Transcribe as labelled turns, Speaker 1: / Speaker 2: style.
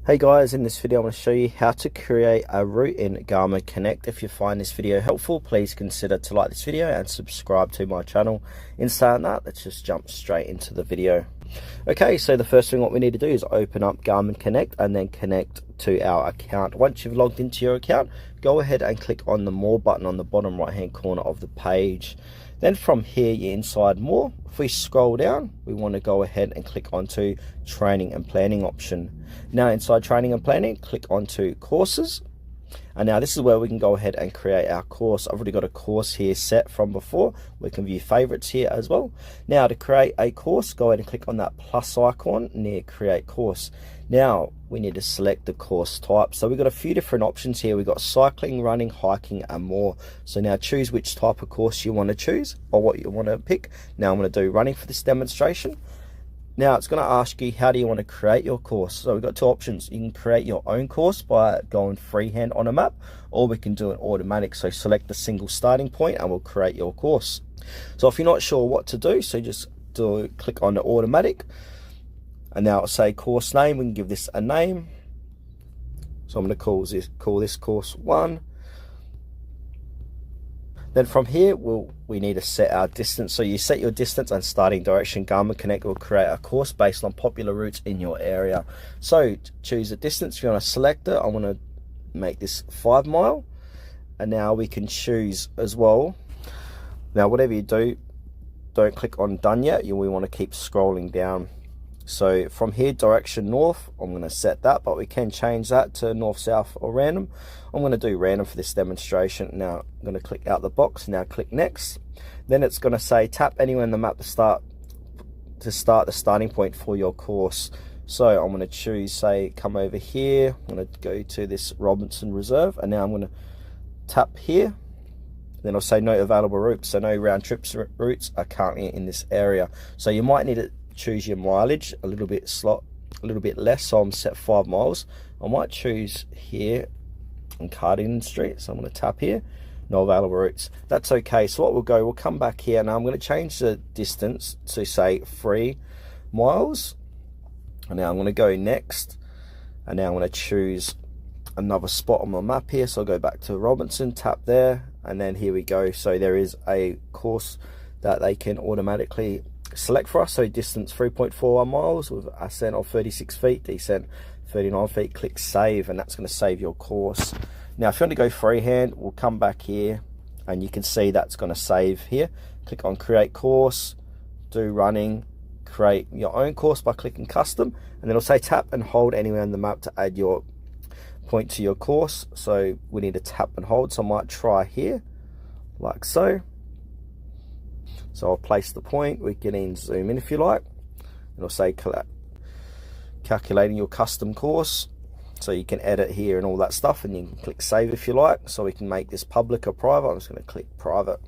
Speaker 1: Hey guys, in this video I'm going to show you how to create a route in Garmin Connect. If you find this video helpful, please consider to like this video and subscribe to my channel. In saying that, let's just jump straight into the video. Okay, so the first thing what we need to do is open up Garmin Connect and then connect to our account. Once you've logged into your account, go ahead and click on the More button on the bottom right hand corner of the page. Then from here, you're inside More. If we scroll down, we want to go ahead and click onto Training and Planning option. Now inside Training and Planning, click onto Courses. And now this is where we can go ahead and create our course. I've already got a course here set from before. We can view favorites here as well. Now to create a course, go ahead and click on that plus icon near Create Course. Now we need to select the course type. So we've got a few different options here. We've got cycling, running, hiking, and more. So now choose which type of course you want to choose or what you want to pick. Now I'm going to do running for this demonstration. Now it's going to ask you, how do you want to create your course? So we've got two options. You can create your own course by going freehand on a map, or we can do it automatic. So select a single starting point and we'll create your course. So if you're not sure what to do, so just click on the automatic. And now it'll say course name. We can give this a name. So I'm going to call this course 1. Then from here, we need to set our distance. So you set your distance and starting direction. Garmin Connect will create a course based on popular routes in your area. So choose a distance. If you want to select it, I want to make this 5 mile. And now we can choose as well. Now whatever you do, don't click on done yet. We want to keep scrolling down. So from here, direction north, I'm going to set that, but we can change that to north, south, or random. I'm going to do random for this demonstration. Now I'm going to click out the box. Now click next. Then it's going to say tap anywhere in the map to start the starting point for your course. So I'm going to choose, say, come over here. I'm going to go to this Robinson Reserve, and now I'm going to tap here. Then I'll say no available routes. So no round trips routes are currently in this area. So you might need to choose your mileage a little bit less. So I'm set 5 miles. I might choose here on Cardington Street. So I'm going to tap here, no available routes. That's okay. So what we'll come back here. Now I'm going to change the distance to say 3 miles. And now I'm going to go next. And now I'm going to choose another spot on my map here. So I'll go back to Robinson, tap there, and then here we go. So there is a course that they can automatically select for us. So distance 3.41 miles with ascent of 36 feet, descent 39 feet. Click save, and that's going to save your course. Now if you want to go freehand, we'll come back here and you can see that's going to save here. Click on create course, do running, create your own course by clicking custom, and then it'll say tap and hold anywhere on the map to add your point to your course. So we need to tap and hold. So I might try here like so. So I'll place the point. We can zoom in if you like. It'll say calculating your custom course. So you can edit here and all that stuff, and you can click save if you like. So we can make this public or private. I'm just going to click private.